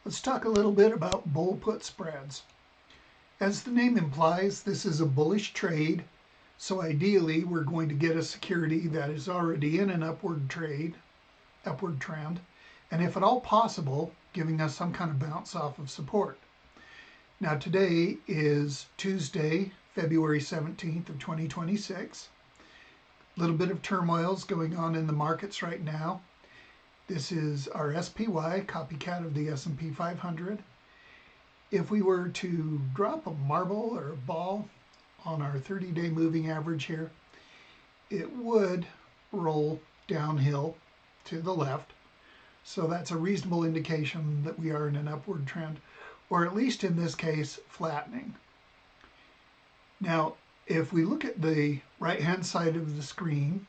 Let's talk a little bit about bull put spreads. As the name implies, this is a bullish trade, so ideally we're going to get a security that is already in an upward trend, and if at all possible, giving us some kind of bounce off of support. Now today is Tuesday, February 17th of 2026. A little bit of turmoil's going on in the markets right now. This is our SPY, copycat of the S&P 500. If we were to drop a marble or a ball on our 30-day moving average here, it would roll downhill to the left. So that's a reasonable indication that we are in an upward trend, or at least in this case, flattening. Now, if we look at the right-hand side of the screen,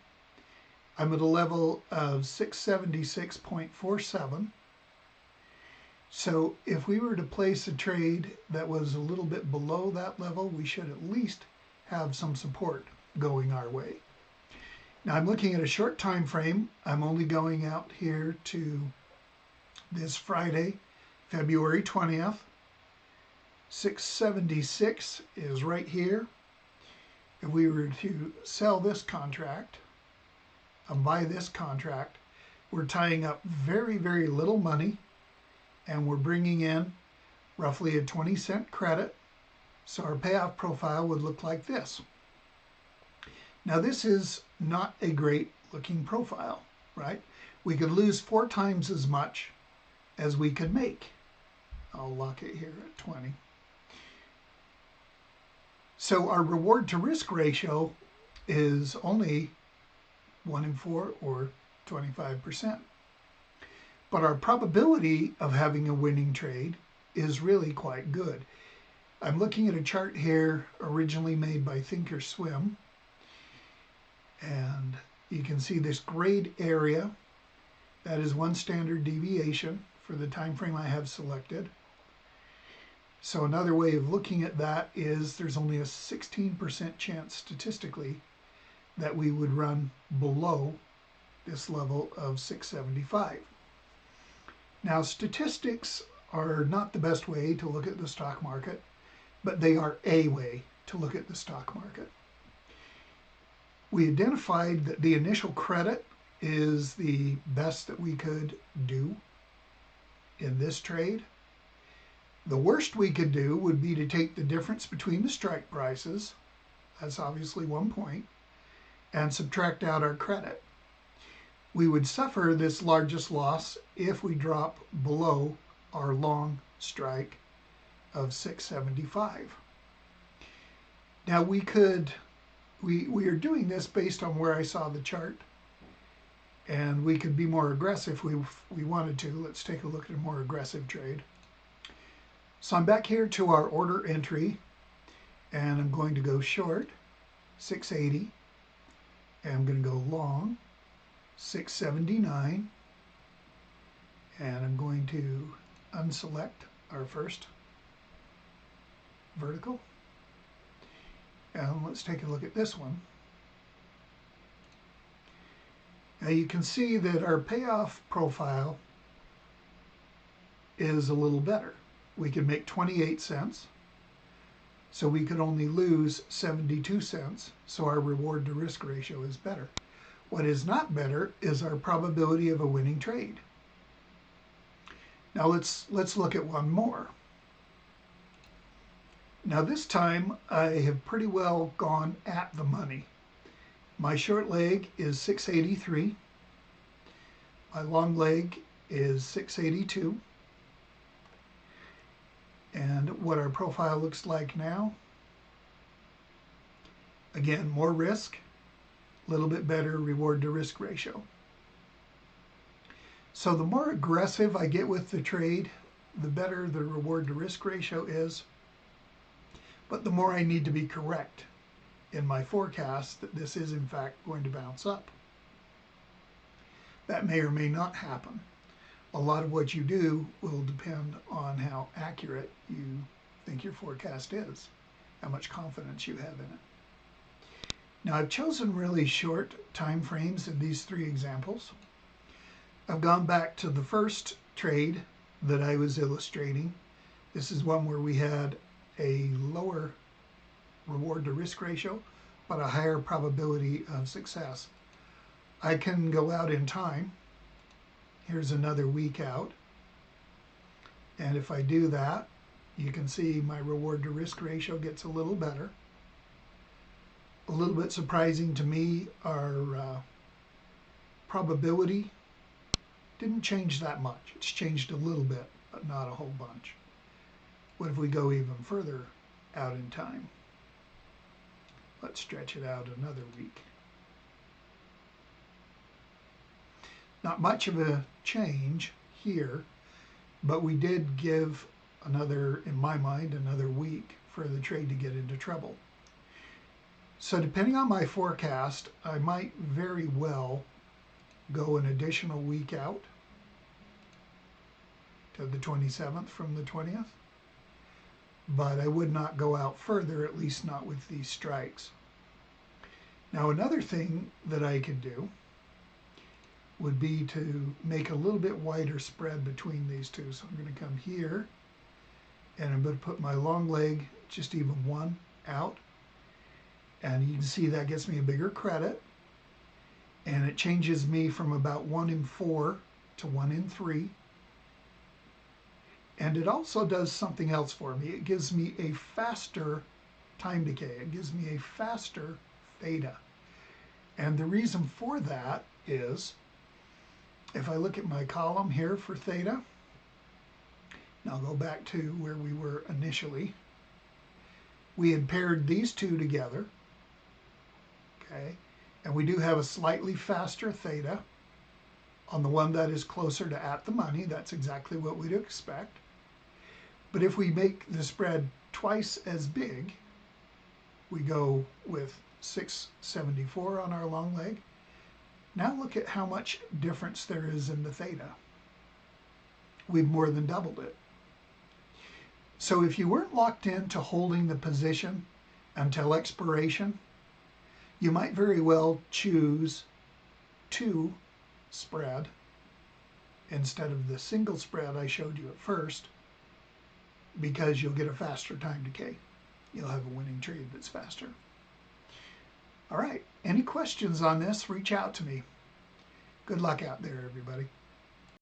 I'm at a level of 676.47. So if we were to place a trade that was a little bit below that level, we should at least have some support going our way. Now I'm looking at a short time frame. I'm only going out here to this Friday, February 20th. 676 is right here. If we were to sell this contract and buy this contract, we're tying up very, very little money, and we're bringing in roughly a 20-cent credit. So our payoff profile would look like this. Now this is not a great looking profile, right? We could lose 4 times as much as we could make. I'll lock it here at 20. So our reward to risk ratio is only 1 in 4 or 25%. But our probability of having a winning trade is really quite good. I'm looking at a chart here originally made by Thinkorswim, and you can see this grayed area. That is 1 standard deviation for the time frame I have selected. So another way of looking at that is there's only a 16% chance statistically that we would run below this level of 675. Now, statistics are not the best way to look at the stock market, but they are a way to look at the stock market. We identified that the initial credit is the best that we could do in this trade. The worst we could do would be to take the difference between the strike prices, that's obviously 1 point, and subtract out our credit. We would suffer this largest loss if we drop below our long strike of 675. Now we are doing this based on where I saw the chart, and we could be more aggressive if we wanted to. Let's take a look at a more aggressive trade. So I'm back here to our order entry, and I'm going to go short 680, and I'm going to go long 679, and I'm going to unselect our first vertical, and let's take a look at this one. Now you can see that our payoff profile is a little better. We could make 28 cents, so we could only lose 72 cents, so our reward to risk ratio is better. What is not better is our probability of a winning trade. Now let's look at one more. Now this time I have pretty well gone at the money. My short leg is 683. My long leg is 682. And what our profile looks like now, again, more risk, a little bit better reward to risk ratio. So the more aggressive I get with the trade, the better the reward to risk ratio is, but the more I need to be correct in my forecast that this is in fact going to bounce up. That may or may not happen. A lot of what you do will depend on how accurate you think your forecast is, how much confidence you have in it. Now I've chosen really short time frames in these 3 examples. I've gone back to the first trade that I was illustrating. This is one where we had a lower reward to risk ratio, but a higher probability of success. I can go out in time. Here's another week out. And if I do that, you can see my reward to risk ratio gets a little better. A little bit surprising to me, our probability didn't change that much. It's changed a little bit, but not a whole bunch. What if we go even further out in time? Let's stretch it out another week. Not much of a change here, but we did give another, in my mind, another week for the trade to get into trouble. So depending on my forecast, I might very well go an additional week out to the 27th from the 20th, but I would not go out further, at least not with these strikes. Now another thing that I could do would be to make a little bit wider spread between these two. So I'm going to come here and I'm going to put my long leg just even one out, and you can see that gets me a bigger credit, and it changes me from about 1 in 4 to 1 in 3. And it also does something else for me. It gives me a faster time decay. It gives me a faster theta. And the reason for that is, if I look at my column here for theta, and I'll go back to where we were initially, we had paired these two together, okay, and we do have a slightly faster theta on the one that is closer to at the money. That's exactly what we'd expect. But if we make the spread twice as big, we go with 674 on our long leg. Now look at how much difference there is in the theta. We've more than doubled it. So if you weren't locked into holding the position until expiration, you might very well choose 2 spread instead of the single spread I showed you at first, because you'll get a faster time decay. You'll have a winning trade that's faster. All right, any questions on this, reach out to me. Good luck out there, everybody.